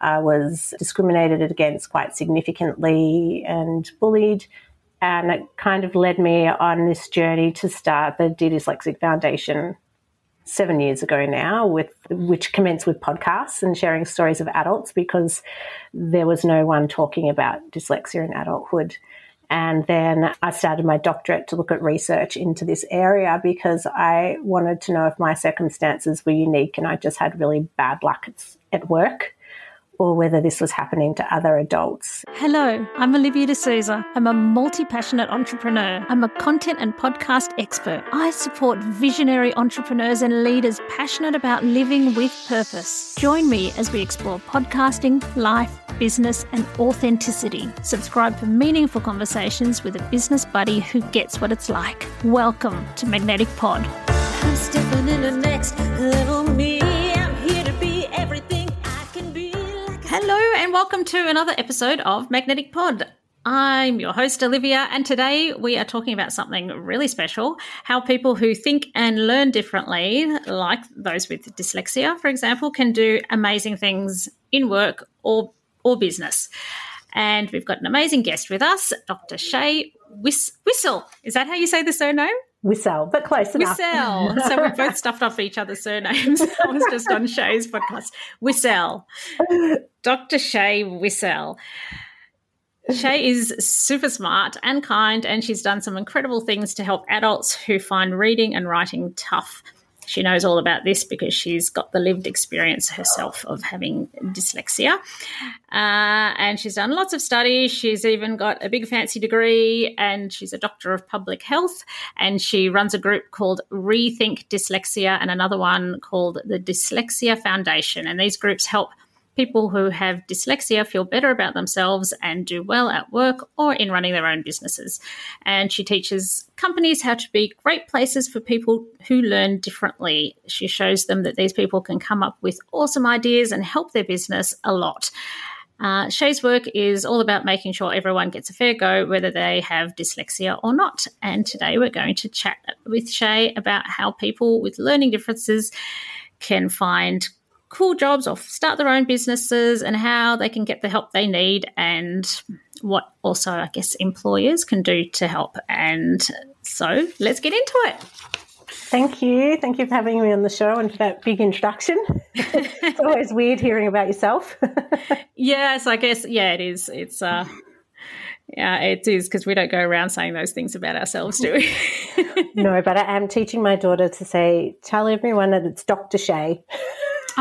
I was discriminated against quite significantly and bullied. And it kind of led me on this journey to start the Dyslexic Foundation 7 years ago now, which commenced with podcasts and sharing stories of adults, because there was no one talking about dyslexia in adulthood. And then I started my doctorate to look at research into this area because I wanted to know if my circumstances were unique and I just had really bad luck at work, or whether this was happening to other adults. Hello, I'm Olivia D'Souza. I'm a multi-passionate entrepreneur. I'm a content and podcast expert. I support visionary entrepreneurs and leaders passionate about living with purpose. Join me as we explore podcasting, life, business, and authenticity. Subscribe for meaningful conversations with a business buddy who gets what it's like. Welcome to Magnetic Pod. I'm stepping in the next little me. I'm here to be everything I can be. Hello and welcome to another episode of Magnetic Pod. I'm your host, Olivia, and today we are talking about something really special, how people who think and learn differently, like those with dyslexia, for example, can do amazing things in work or business. And we've got an amazing guest with us, Dr. Shae Wissell. Is that how you say the surname? Wissell, but close enough. Wissell. So we both stuffed off each other's surnames. I was just on Shae's podcast. Wissell. Dr. Shae Wissell. Shae is super smart and kind, and she's done some incredible things to help adults who find reading and writing tough. She knows all about this because she's got the lived experience herself of having dyslexia. And she's done lots of studies. She's even got a big fancy degree, and she's a doctor of public health. And she runs a group called Rethinking Dyslexia and another one called the Dyslexia Foundation. And these groups help people who have dyslexia feel better about themselves and do well at work or in running their own businesses. And she teaches companies how to be great places for people who learn differently. She shows them that these people can come up with awesome ideas and help their business a lot. Shae's work is all about making sure everyone gets a fair go, whether they have dyslexia or not. And today we're going to chat with Shae about how people with learning differences can find cool jobs or start their own businesses, and how they can get the help they need, and what also, I guess, employers can do to help. And so let's get into it. Thank you. Thank you for having me on the show and for that big introduction. It's always weird hearing about yourself. Yes, I guess, yeah, it is. Yeah, it is, because we don't go around saying those things about ourselves, do we? No, but I am teaching my daughter to tell everyone that it's Dr. Shae.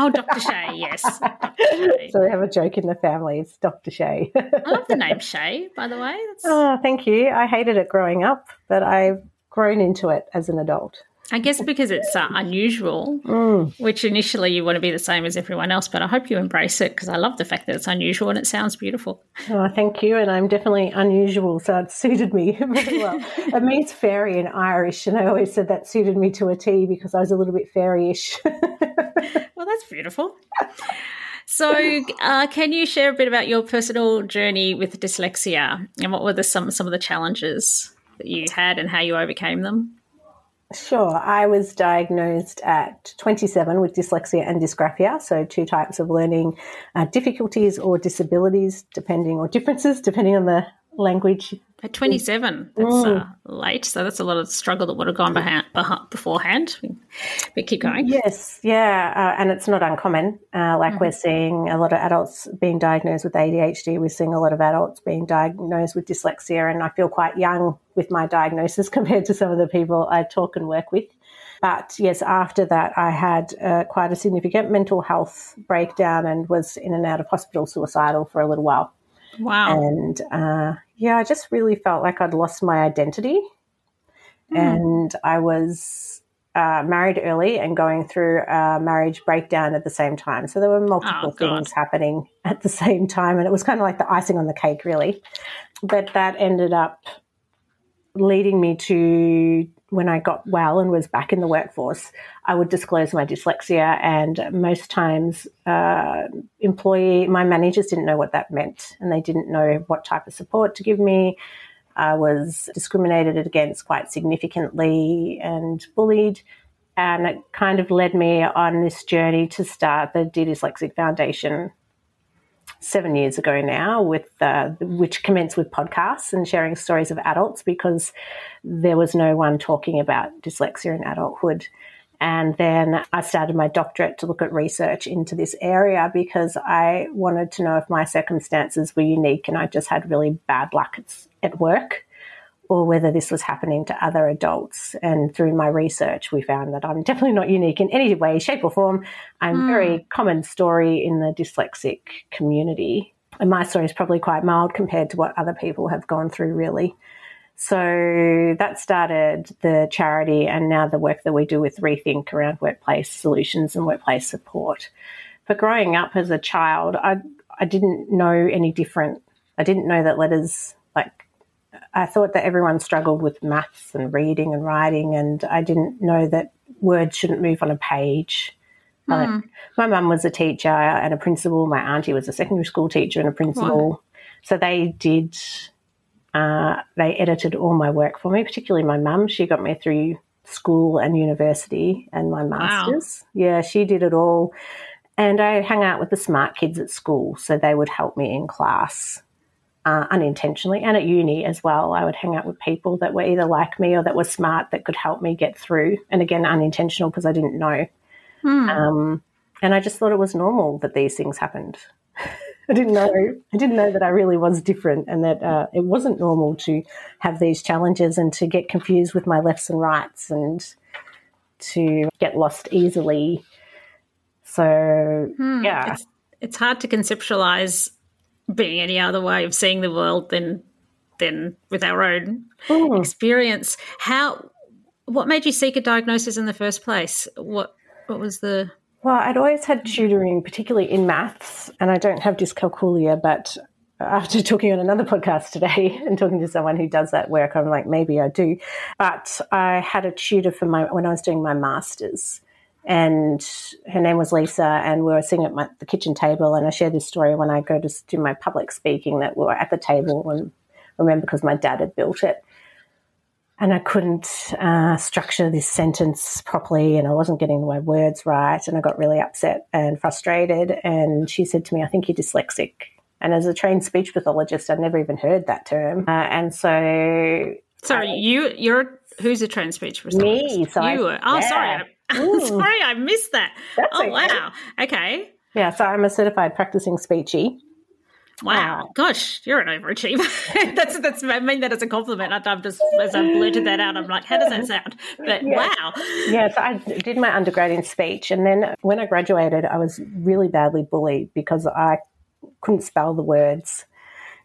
Oh, Dr. Shae, yes. Dr. Shae. So we have a joke in the family. It's Dr. Shae. I love the name Shae, by the way. Oh, thank you. I hated it growing up, but I've grown into it as an adult. I guess because it's unusual, which initially you want to be the same as everyone else, but I hope you embrace it, because I love the fact that it's unusual and it sounds beautiful. Oh, thank you. And I'm definitely unusual, so it suited me very well. It means fairy in Irish, and I always said that suited me to a T because I was a little bit fairy-ish. Well, that's beautiful. So can you share a bit about your personal journey with dyslexia, and what were some of the challenges that you had and how you overcame them? Sure. I was diagnosed at 27 with dyslexia and dysgraphia, so two types of learning difficulties or disabilities, differences depending on the language. At 27, that's late, so that's a lot of struggle that would have gone beforehand. But keep going. Yes, yeah, and it's not uncommon. We're seeing a lot of adults being diagnosed with ADHD. We're seeing a lot of adults being diagnosed with dyslexia, and I feel quite young with my diagnosis compared to some of the people I talk and work with. But yes, after that, I had quite a significant mental health breakdown and was in and out of hospital, suicidal for a little while. Wow. And I just really felt like I'd lost my identity. And I was married early and going through a marriage breakdown at the same time. So there were multiple things happening at the same time, and it was kind of like the icing on the cake, really. But that ended up leading me to, when I got well and was back in the workforce, I would disclose my dyslexia, and most times my managers didn't know what that meant, and they didn't know what type of support to give me. I was discriminated against quite significantly and bullied, and it kind of led me on this journey to start the Dyslexic Foundation 7 years ago now, which commenced with podcasts and sharing stories of adults, because there was no one talking about dyslexia in adulthood. And then I started my doctorate to look at research into this area because I wanted to know if my circumstances were unique and I just had really bad luck at work, or whether this was happening to other adults. And through my research, we found that I'm definitely not unique in any way, shape or form. I'm a very common story in the dyslexic community. And my story is probably quite mild compared to what other people have gone through, really. So that started the charity and now the work that we do with Rethink around workplace solutions and workplace support. But growing up as a child, I didn't know any different. I didn't know that letters, I thought that everyone struggled with maths and reading and writing, and I didn't know that words shouldn't move on a page. My mum was a teacher and a principal. My auntie was a secondary school teacher and a principal. Wow. So they edited all my work for me, particularly my mum. She got me through school and university and my master's. Wow. Yeah, she did it all. And I hung out with the smart kids at school, so they would help me in class unintentionally, and at uni as well. I would hang out with people that were either like me or that were smart that could help me get through. And again, unintentional because I didn't know. And I just thought it was normal that these things happened. I didn't know that I really was different, and that it wasn't normal to have these challenges and to get confused with my lefts and rights and to get lost easily. So, yeah. It's hard to conceptualize being any other way of seeing the world than with our own experience. What made you seek a diagnosis in the first place? What was the... Well, I'd always had tutoring, particularly in maths, and I don't have dyscalculia, but after talking on another podcast today and talking to someone who does that work, I'm like, maybe I do. But I had a tutor when I was doing my master's, and her name was Lisa, and we were sitting at the kitchen table, and I share this story when I go to do my public speaking, that we were at the table, and I remember because my dad had built it. And I couldn't structure this sentence properly, and I wasn't getting my words right, and I got really upset and frustrated. And she said to me, "I think you're dyslexic." And as a trained speech pathologist, I'd never even heard that term. And so... Sorry, who's a trained speech pathologist? Me. So you were. Oh, yeah. Sorry. Sorry, I missed that. That's okay. Wow. Okay. Yeah, so I'm a certified practicing speechie. Wow, gosh, you're an overachiever. that's. I mean that as a compliment. I'm just, as I blurted that out, I'm like, how does that sound? But wow. Yeah, so I did my undergrad in speech, and then when I graduated, I was really badly bullied because I couldn't spell the words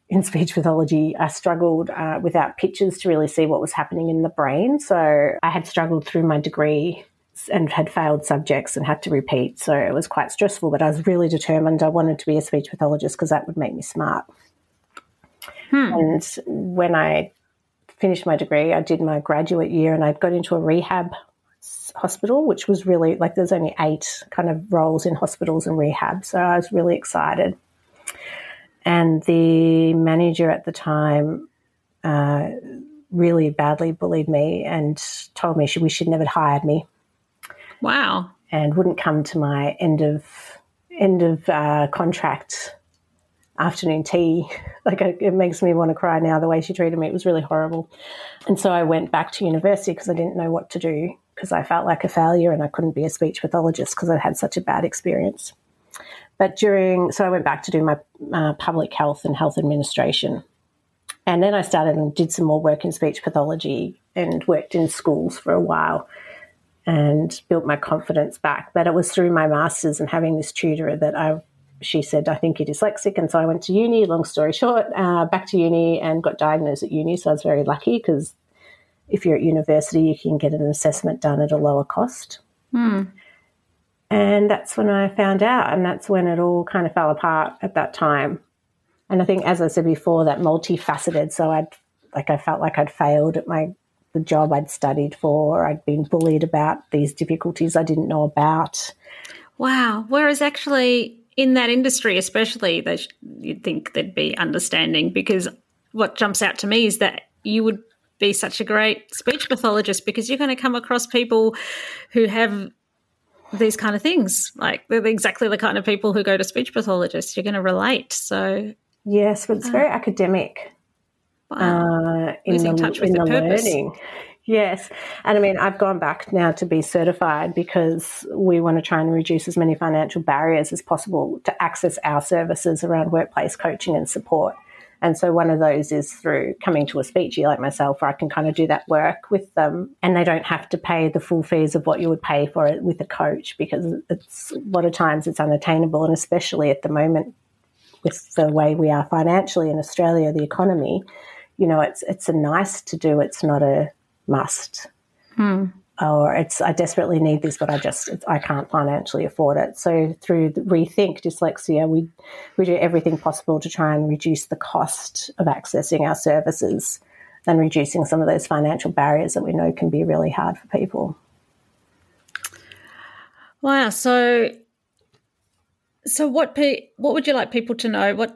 in speech pathology. I struggled without pictures to really see what was happening in the brain. So I had struggled through my degree and had failed subjects and had to repeat. So it was quite stressful, but I was really determined. I wanted to be a speech pathologist because that would make me smart. And when I finished my degree, I did my graduate year and I got into a rehab hospital, which was really there's only 8 kind of roles in hospitals and rehab. So I was really excited. And the manager at the time really badly bullied me and told me she wished she'd never hired me. Wow. And wouldn't come to my end of contract afternoon tea. It makes me want to cry now, the way she treated me. It was really horrible. And so I went back to university because I didn't know what to do, because I felt like a failure and I couldn't be a speech pathologist because I'd had such a bad experience. But so I went back to do my public health and health administration. And then I started and did some more work in speech pathology and worked in schools for a while and built my confidence back. But it was through my master's and having this tutor that she said, "I think you're dyslexic." And so I went to uni, long story short, back to uni and got diagnosed at uni. So I was very lucky because if you're at university, you can get an assessment done at a lower cost. And that's when I found out, and that's when it all kind of fell apart at that time. And I think, as I said before, that multifaceted. So I felt like I'd failed at the job I'd studied for. I'd been bullied about these difficulties I didn't know about. Wow. Whereas actually in that industry especially, you'd think there'd be understanding, because what jumps out to me is that you would be such a great speech pathologist because you're going to come across people who have these kind of things. Like they're exactly the kind of people who go to speech pathologists. You're going to relate. So yes, but it's very academic. wow. In Losing touch with the purpose. learning. Yes. And I mean, I've gone back now to be certified because we want to try and reduce as many financial barriers as possible to access our services around workplace coaching and support. And so one of those is through coming to a speechy like myself, where I can kind of do that work with them, and they don't have to pay the full fees of what you would pay for it with a coach, because it's a lot of times it's unattainable, and especially at the moment with the way we are financially in Australia, the economy, you know, it's a nice to do, it's not a must. Or I desperately need this, but I can't financially afford it. So through Rethink Dyslexia, we do everything possible to try and reduce the cost of accessing our services and reducing some of those financial barriers that we know can be really hard for people. Wow. So what would you like people to know?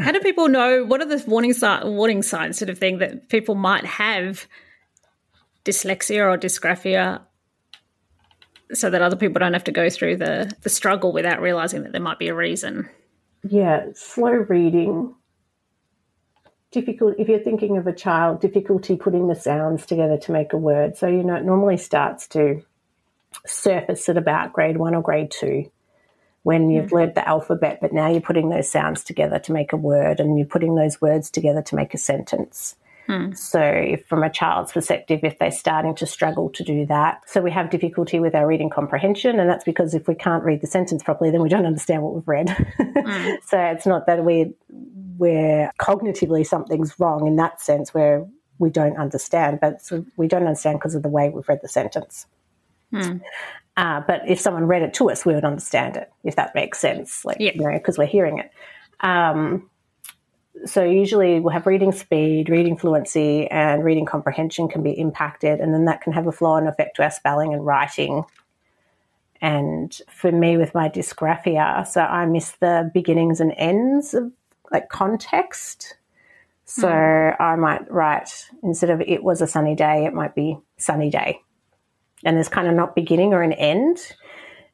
How do people know, what are the warning signs sort of thing that people might have dyslexia or dysgraphia, so that other people don't have to go through the struggle without realising that there might be a reason? Yeah, slow reading. Difficult, if you're thinking of a child, difficulty putting the sounds together to make a word. So, you know, it normally starts to surface at about grade 1 or grade 2. When you've learned the alphabet, but now you're putting those sounds together to make a word, and you're putting those words together to make a sentence. So if, from a child's perspective, if they're starting to struggle to do that, so we have difficulty with our reading comprehension, and that's because if we can't read the sentence properly, then we don't understand what we've read. So it's not that we're cognitively something's wrong in that sense where we don't understand, but we don't understand because of the way we've read the sentence. But if someone read it to us, we would understand it, if that makes sense, you know, because we're hearing it. So usually we'll have reading speed, reading fluency, and reading comprehension can be impacted, and then that can have a flow-on effect to our spelling and writing. And for me, with my dysgraphia, so I miss the beginnings and ends of like context. So I might write, instead of "it was a sunny day," it might be "sunny day." And there's kind of not beginning or an end.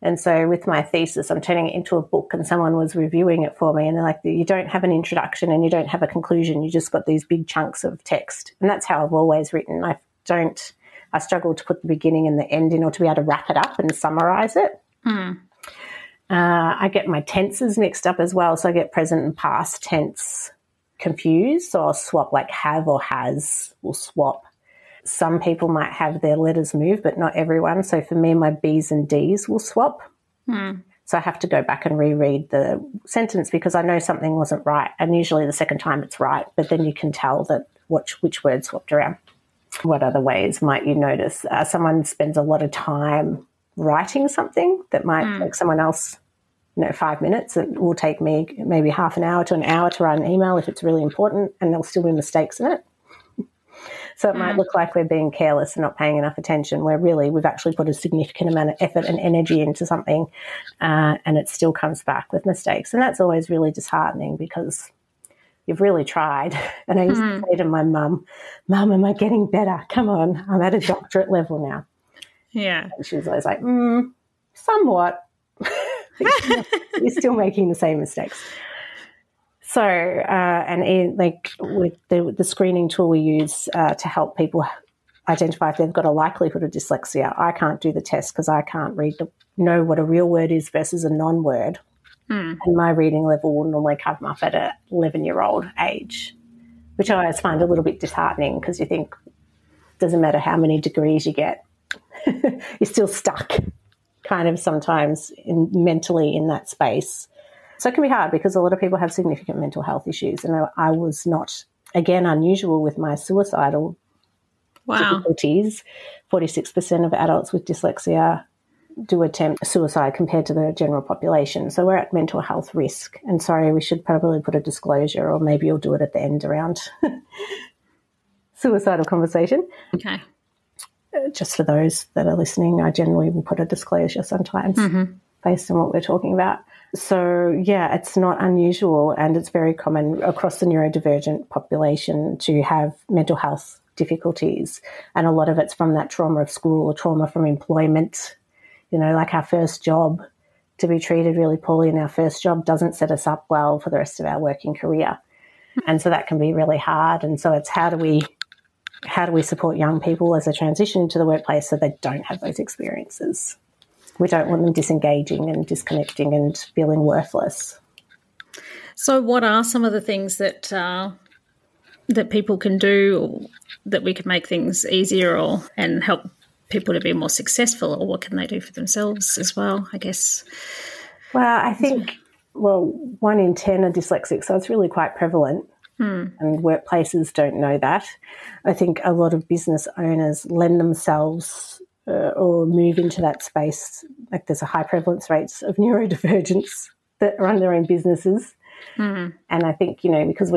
And so with my thesis, I'm turning it into a book, and someone was reviewing it for me, and they're like, you don't have an introduction and you don't have a conclusion. You just got these big chunks of text. And that's how I've always written. I struggle to put the beginning and the end in, or to be able to wrap it up and summarize it. I get my tenses mixed up as well. So I get present and past tense confused. So I'll swap, like have or has will swap. Some people might have their letters move, but not everyone. So for me, my B's and D's will swap. So I have to go back and reread the sentence because I know something wasn't right. And usually the second time it's right, but then you can tell that which word swapped around. What other ways might you notice? Someone spends a lot of time writing something that might take someone else, 5 minutes. It will take me maybe half an hour to an hour to write an email if it's really important, and there'll still be mistakes in it. So it might look like we're being careless and not paying enough attention, where really we've actually put a significant amount of effort and energy into something, and it still comes back with mistakes. And that's always really disheartening because you've really tried. And I used to say to my mum, am I getting better? Come on, I'm at a doctorate level now. Yeah. And she was always like, somewhat. You're still making the same mistakes. So, with the screening tool we use to help people identify if they've got a likelihood of dyslexia, I can't do the test because I can't know what a real word is versus a non-word. And my reading level will normally come up at an 11-year-old age, which I always find a little bit disheartening because you think it doesn't matter how many degrees you get, you're still stuck kind of sometimes mentally in that space. So it can be hard because a lot of people have significant mental health issues. And I was not, again, unusual with my suicidal difficulties. 46% of adults with dyslexia do attempt suicide compared to the general population. So we're at mental health risk. And sorry, we should probably put a disclosure, or maybe you'll do it at the end around suicidal conversation. Okay. Just for those that are listening, I generally will put a disclosure sometimes based on what we're talking about. So, yeah, it's not unusual, and it's very common across the neurodivergent population to have mental health difficulties. And a lot of it's from that trauma of school or trauma from employment. You know, like our first job, to be treated really poorly in our first job doesn't set us up well for the rest of our working career. And so that can be really hard. And so it's how do we support young people as they transition into the workplace so they don't have those experiences? We don't want them disengaging and disconnecting and feeling worthless. So what are some of the things that that people can do that we can make things easier and help people to be more successful, or what can they do for themselves as well, I guess? Well, I think, 1 in 10 are dyslexic, so it's really quite prevalent. And workplaces don't know that. I think a lot of business owners lend themselves or move into that space. Like there's a high prevalence rates of neurodivergence that run their own businesses. And I think, because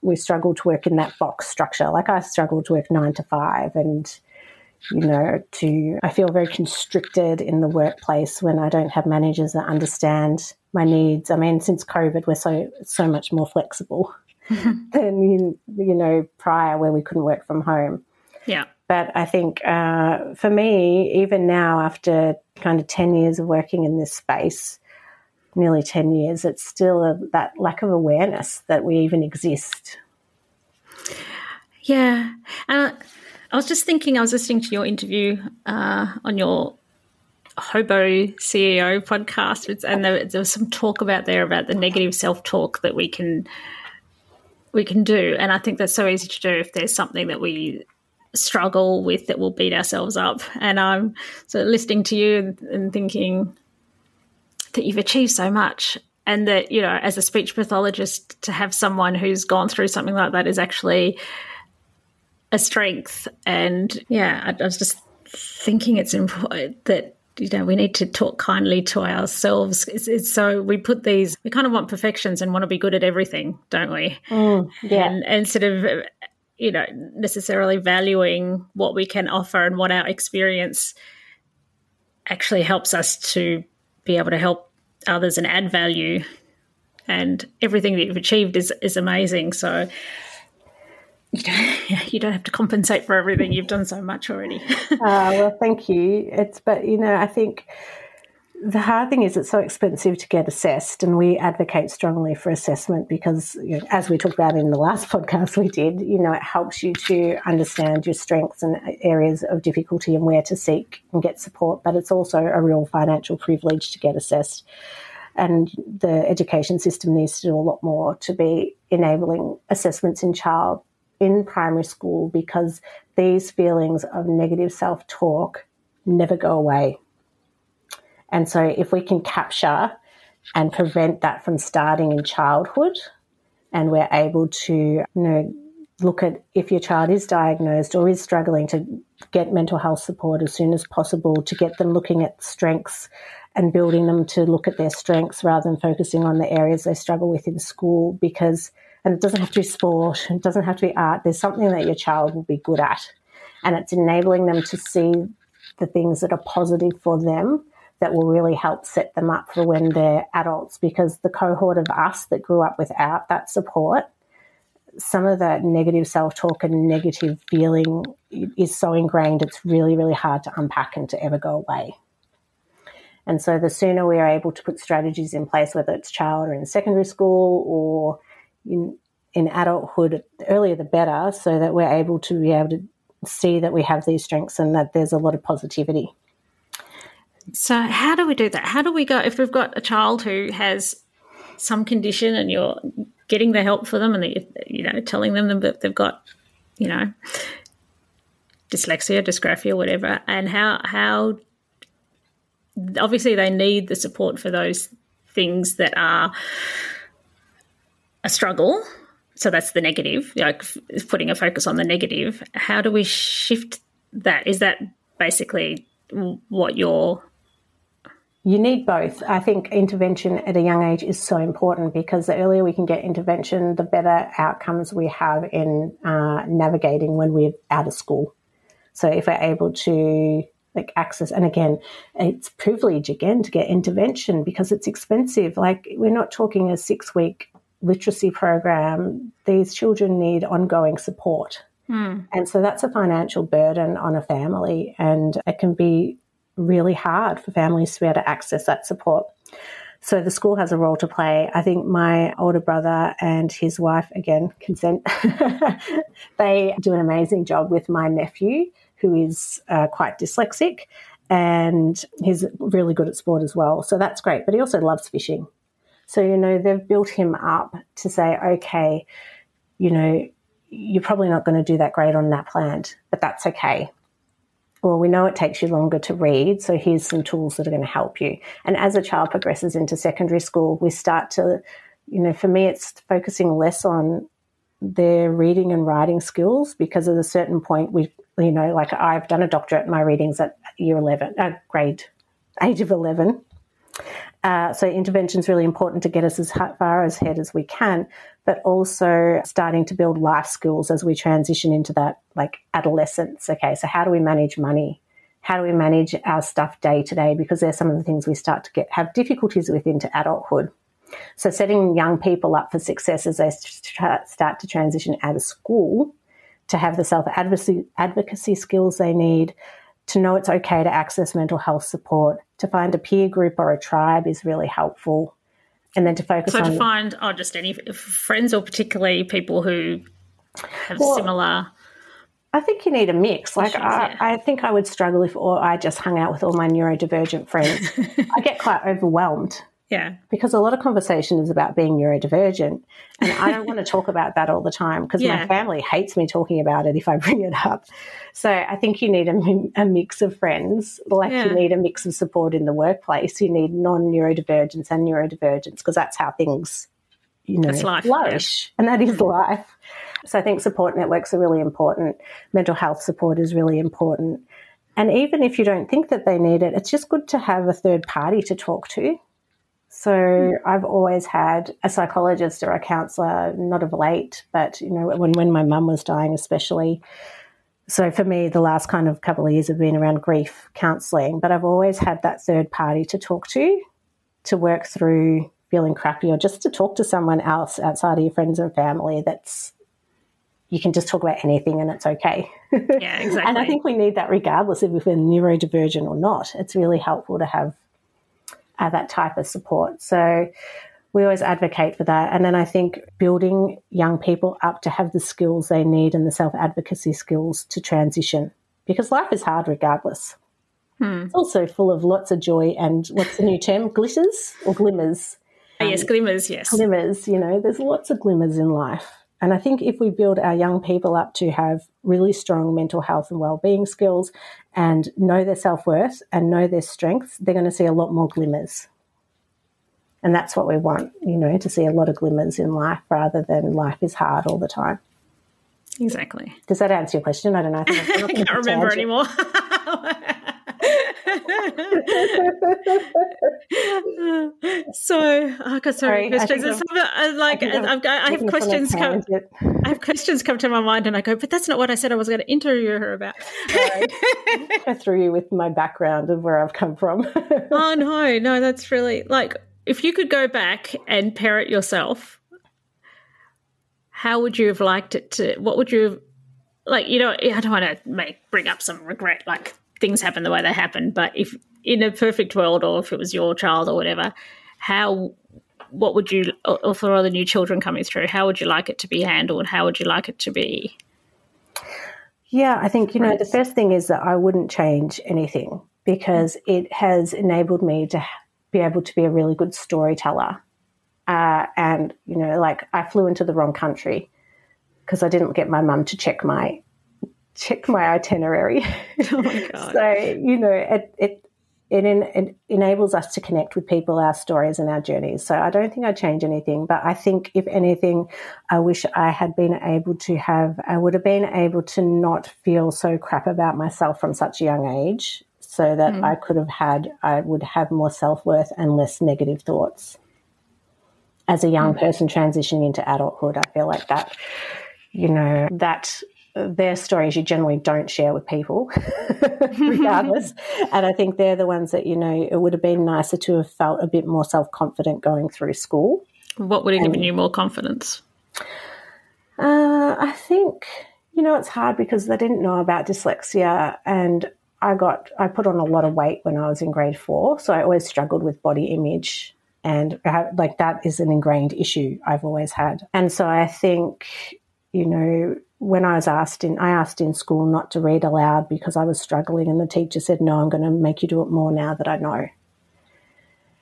we struggle to work in that box structure. Like I struggle to work 9 to 5 and, I feel very constricted in the workplace when I don't have managers that understand my needs. I mean, since COVID, we're so much more flexible than, prior where we couldn't work from home. Yeah. But I think for me, even now after kind of 10 years of working in this space, nearly 10 years, it's still that lack of awareness that we even exist. Yeah. I was just thinking, I was listening to your interview on your Hobo CEO podcast, and there was some talk about the negative self-talk that we can do. And I think that's so easy to do if there's something that we struggle with that we'll beat ourselves up. And I'm sort of listening to you and thinking that you've achieved so much, and that, as a speech pathologist, to have someone who's gone through something like that is actually a strength. And I was just thinking it's important that we need to talk kindly to ourselves. It's so we kind of want perfections and want to be good at everything, don't we? Yeah. And instead of necessarily valuing what we can offer and what our experience actually helps us to be able to help others and add value. And everything that you've achieved is amazing. So you don't have to compensate for everything. You've done so much already. Well, thank you. I think the hard thing is it's so expensive to get assessed, and we advocate strongly for assessment because, as we talked about in the last podcast we did, it helps you to understand your strengths and areas of difficulty and where to seek and get support. But it's also a real financial privilege to get assessed. And the education system needs to do a lot more to be enabling assessments in primary school, because these feelings of negative self-talk never go away. And so if we can capture and prevent that from starting in childhood, and we're able to, look at if your child is diagnosed or is struggling, to get mental health support as soon as possible, to get them looking at strengths and building them to look at their strengths rather than focusing on the areas they struggle with in school. And it doesn't have to be sport, it doesn't have to be art. There's something that your child will be good at. And it's enabling them to see the things that are positive for them that will really help set them up for when they're adults, because the cohort of us that grew up without that support, some of that negative self-talk and negative feeling is so ingrained, it's really, really hard to unpack and to ever go away. And so the sooner we are able to put strategies in place, whether it's child or in secondary school or in adulthood, the earlier the better, so that we're able to see that we have these strengths and that there's a lot of positivity. So how do we do that? How do we go if we've got a child who has some condition and you're getting the help for them and you're telling them that they've got, dyslexia, dysgraphia, whatever, and how obviously they need the support for those things that are a struggle. So that's the negative, putting a focus on the negative. How do we shift that? Is that basically what You need both. I think intervention at a young age is so important, because the earlier we can get intervention, the better outcomes we have in navigating when we're out of school. So if we're able to access, and again, it's privilege again to get intervention because it's expensive. We're not talking a 6-week literacy program. These children need ongoing support. And so that's a financial burden on a family, and it can be really hard for families to be able to access that support. So the school has a role to play. I think my older brother and his wife, again, consent, they do an amazing job with my nephew, who is quite dyslexic, and he's really good at sport as well. So that's great. But he also loves fishing. So, they've built him up to say, okay, you're probably not going to do that great on NAPLAN, but that's okay. Well, we know it takes you longer to read, so here's some tools that are going to help you. And as a child progresses into secondary school, we start to, for me, it's focusing less on their reading and writing skills, because at a certain point, like I've done a doctorate in my readings at age of 11. So intervention is really important to get us as far ahead as we can, but also starting to build life skills as we transition into that, like, adolescence. Okay, so how do we manage money? How do we manage our stuff day to day? Because there's some of the things we start to have difficulties with into adulthood. So setting young people up for success as they start to transition out of school, to have the self-advocacy skills they need, to know it's okay to access mental health support, to find a peer group or a tribe is really helpful. And then to focus on... So to find just any friends, or particularly people who have similar... I think you need a mix. Like, I think I would struggle if I just hung out with all my neurodivergent friends. I get quite overwhelmed. Yeah. Because a lot of conversation is about being neurodivergent, and I don't want to talk about that all the time, because my family hates me talking about it if I bring it up. So I think you need a mix of friends, you need a mix of support in the workplace. You need non-neurodivergents and neurodivergents, because that's how things, that's life, flourish, and that is life. So I think support networks are really important. Mental health support is really important. And even if you don't think that they need it, it's just good to have a third party to talk to. So I've always had a psychologist or a counsellor, not of late, but, when my mum was dying especially. So for me, the last kind of couple of years have been around grief counselling, but I've always had that third party to talk to work through feeling crappy, or just to talk to someone else outside of your friends and family you can just talk about anything and it's okay. Yeah, exactly. And I think we need that regardless of if we're neurodivergent or not. It's really helpful to have that type of support. So we always advocate for that. And then I think building young people up to have the skills they need and the self-advocacy skills to transition, because life is hard regardless. It's also full of lots of joy and, what's the new term, glitters or glimmers? Yes, glimmers, yes. Glimmers, there's lots of glimmers in life. And I think if we build our young people up to have really strong mental health and wellbeing skills and know their self-worth and know their strengths, they're going to see a lot more glimmers. And that's what we want, to see a lot of glimmers in life, rather than life is hard all the time. Exactly. Does that answer your question? I don't know. I can't remember anymore. So I've got so many questions. I have questions come. I have questions come to my mind, and I go, but that's not what I said I was going to interview her about. I threw you with my background of where I've come from. Oh no, that's really, if you could go back and parent yourself, how would you have liked it to? What would you have, I don't want to bring up some regret, things happen the way they happen, but if in a perfect world, or if it was your child or whatever, what would you, or for all the new children coming through, how would you like it to be handled? How would you like it to be? Yeah, I think, the first thing is that I wouldn't change anything, because it has enabled me to be able to be a really good storyteller. And, I flew into the wrong country because I didn't get my mum to check my itinerary. Oh my God. So, it enables us to connect with people, our stories and our journeys. So I don't think I'd change anything, but I think if anything, I wish I would have been able to not feel so crap about myself from such a young age, so that I would have more self-worth and less negative thoughts. As a young person transitioning into adulthood, I feel like that, that their stories you generally don't share with people, regardless. And I think they're the ones that, it would have been nicer to have felt a bit more self-confident going through school. What would have given you more confidence? I think, It's hard because they didn't know about dyslexia, and I put on a lot of weight when I was in grade 4, so I always struggled with body image, and that is an ingrained issue I've always had. And so I think, when I asked in school not to read aloud because I was struggling, and the teacher said, no, I'm going to make you do it more now that I know.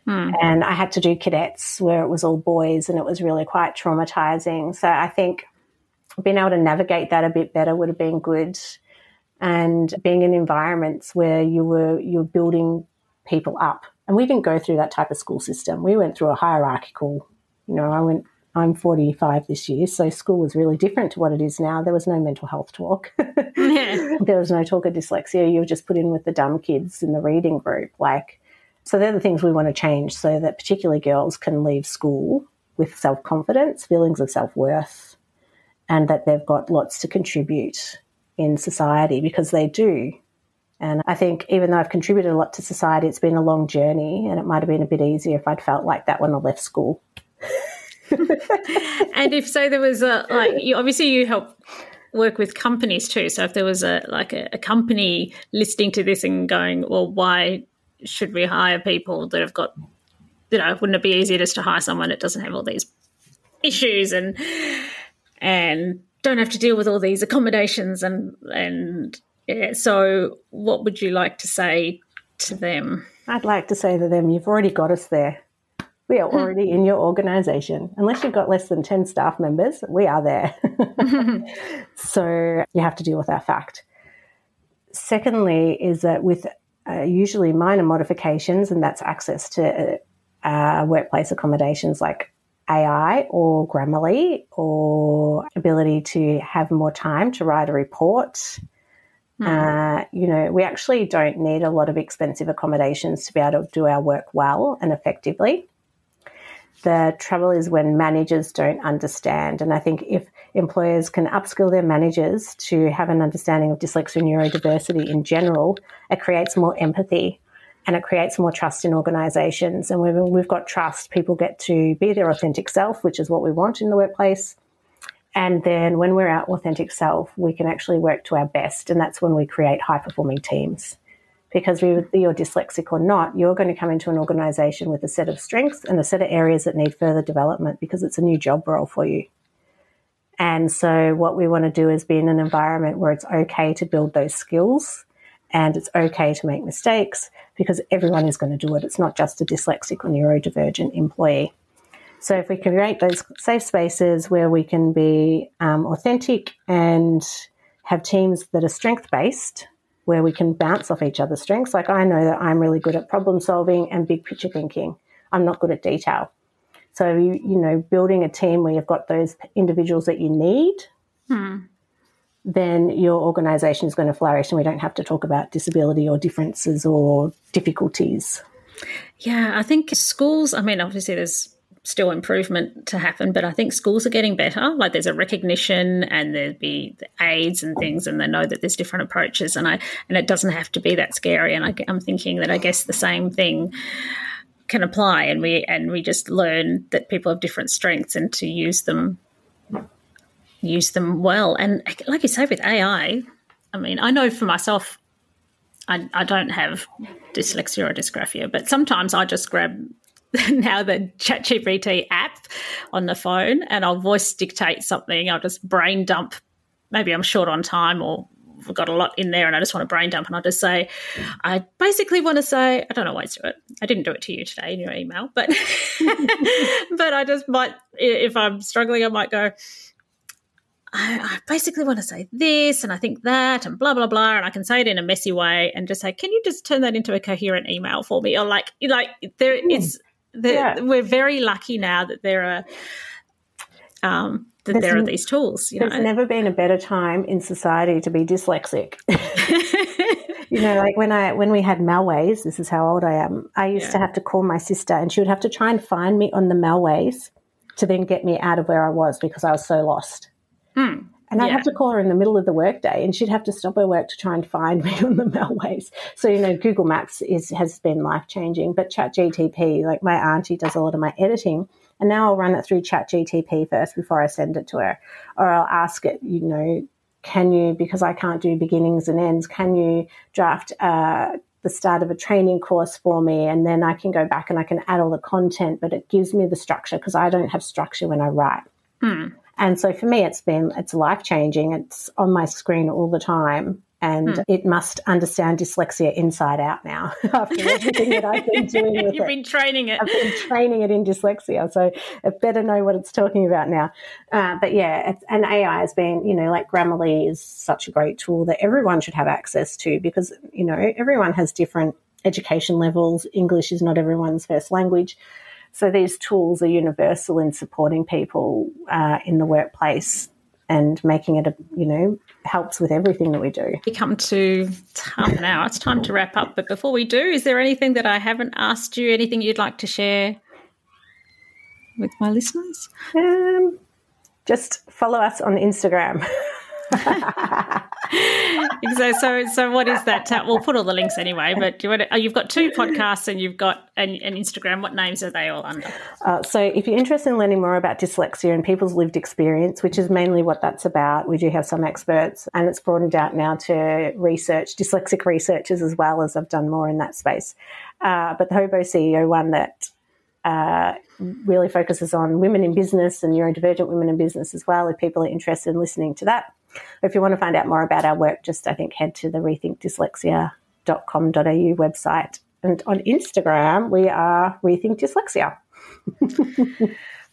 And I had to do cadets where it was all boys, and it was really quite traumatizing. So I think being able to navigate that a bit better would have been good, and being in environments where you're building people up. And we didn't go through that type of school system. We went through a hierarchical, I'm 45 this year, so school was really different to what it is now. There was no mental health talk. Yeah. There was no talk of dyslexia. You were just put in with the dumb kids in the reading group. So they're the things we want to change, so that particularly girls can leave school with self-confidence, feelings of self-worth, and that they've got lots to contribute in society, because they do. And I think even though I've contributed a lot to society, it's been a long journey, and it might have been a bit easier if I'd felt like that when I left school. And if so, there was you help work with companies too. So if there was a company listening to this and going, well, why should we hire people that have got, wouldn't it be easier just to hire someone that doesn't have all these issues and don't have to deal with all these accommodations and so what would you like to say to them? I'd like to say to them, you've already got us there. We are already in your organisation. Unless you've got less than 10 staff members, we are there. So you have to deal with that fact. Secondly is that with usually minor modifications, and that's access to workplace accommodations like AI or Grammarly, or ability to have more time to write a report. We actually don't need a lot of expensive accommodations to be able to do our work well and effectively. The trouble is when managers don't understand. And I think if employers can upskill their managers to have an understanding of dyslexia and neurodiversity in general, it creates more empathy and it creates more trust in organisations. And when we've got trust, people get to be their authentic self, which is what we want in the workplace. And then when we're our authentic self, we can actually work to our best. And that's when we create high-performing teams. Because whether you're dyslexic or not, you're going to come into an organisation with a set of strengths and a set of areas that need further development, because it's a new job role for you. And so what we want to do is be in an environment where it's okay to build those skills, and it's okay to make mistakes, because everyone is going to do it. It's not just a dyslexic or neurodivergent employee. So if we can create those safe spaces where we can be authentic and have teams that are strength-based, where we can bounce off each other's strengths. Like I know that I'm really good at problem solving and big picture thinking. I'm not good at detail. So, building a team where you've got those individuals that you need, then your organisation is going to flourish, and we don't have to talk about disability or differences or difficulties. Yeah, I think schools, obviously there's still improvement to happen, but I think schools are getting better. Like there's a recognition, and there'd be the aids and things, and they know that there's different approaches, and it doesn't have to be that scary. And I'm thinking that I guess the same thing can apply, and we just learn that people have different strengths and to use them well. And like you say with AI, I know for myself, I don't have dyslexia or dysgraphia, but sometimes I just grab now the ChatGPT app on the phone and I'll voice dictate something. I'll just brain dump. Maybe I'm short on time or I've got a lot in there and I just want to brain dump, and I'll just say, I basically want to say, I don't always do it. I didn't do it to you today in your email, but but I just might, if I'm struggling, I might go, I basically want to say this and I think that and blah, blah, blah. And I can say it in a messy way and just say, can you just turn that into a coherent email for me? Or we're very lucky now that there are there are these tools. There's never been a better time in society to be dyslexic. Like when we had Malways, this is how old I am, I used to have to call my sister and she would have to try and find me on the Malways to then get me out of where I was because I was so lost. And I'd have to call her in the middle of the workday and she'd have to stop her work to try and find me on the Malways. So, Google Maps has been life-changing. But ChatGPT, like my auntie does a lot of my editing, and now I'll run it through ChatGPT first before I send it to her. Or I'll ask it, can you, because I can't do beginnings and ends, can you draft the start of a training course for me? And then I can go back and I can add all the content, but it gives me the structure because I don't have structure when I write. And so for me, it's life-changing. It's on my screen all the time. And it must understand dyslexia inside out now after everything that I've been doing with it. You've been training it. I've been training it in dyslexia, so it better know what it's talking about now. But yeah, and AI has been, like Grammarly is such a great tool that everyone should have access to because, everyone has different education levels. English is not everyone's first language. So these tools are universal in supporting people in the workplace and making it, helps with everything that we do. We come to half an hour. It's time to wrap up. But before we do, is there anything that I haven't asked you, anything you'd like to share with my listeners? Just follow us on Instagram. So what is that? We'll put all the links anyway, but you've got 2 podcasts and you've got an Instagram. What names are they all under? So if you're interested in learning more about dyslexia and people's lived experience, which is mainly what that's about, we do have some experts and it's broadened out now to dyslexic researchers as well, as I've done more in that space. But the Hobo CEO one that really focuses on women in business and neurodivergent women in business as well, if people are interested in listening to that. If you want to find out more about our work, just, I think, head to the rethinkdyslexia.com.au website. And on Instagram, we are Rethink Dyslexia.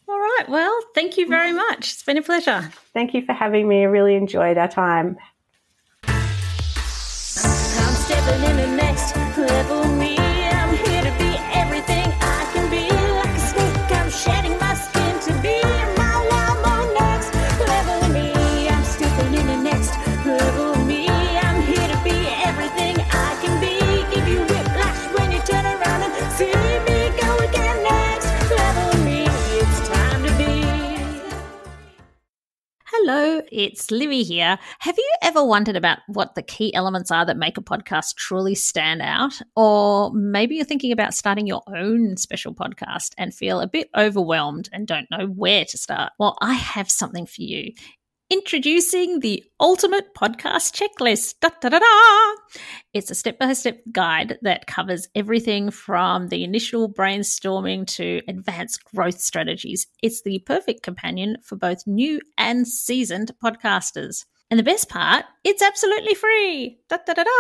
All right. Well, thank you very much. It's been a pleasure. Thank you for having me. I really enjoyed our time. I'm stepping in the next level me. I'm here to be everything I can be. Like a snake, I'm shedding my skin to be my next level me. I'm stepping in the next level me. I'm here to be everything I can be. Give you whiplash when you turn around and see me go again. Next level me. It's time to be. Hello, it's Livy here. Have you ever wondered about what the key elements are that make a podcast truly stand out? Or maybe you're thinking about starting your own special podcast and feel a bit overwhelmed and don't know where to start? Well, I have something for you. Introducing the ultimate podcast checklist. Da, da, da, da. It's a step-by-step guide that covers everything from the initial brainstorming to advanced growth strategies. It's the perfect companion for both new and seasoned podcasters. And the best part, it's absolutely free. Da, da, da, da.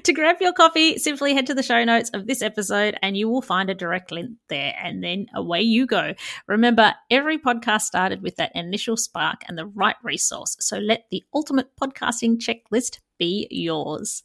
To grab your copy, simply head to the show notes of this episode and you will find a direct link there, and then away you go. Remember, every podcast started with that initial spark and the right resource, so let the ultimate podcasting checklist be yours.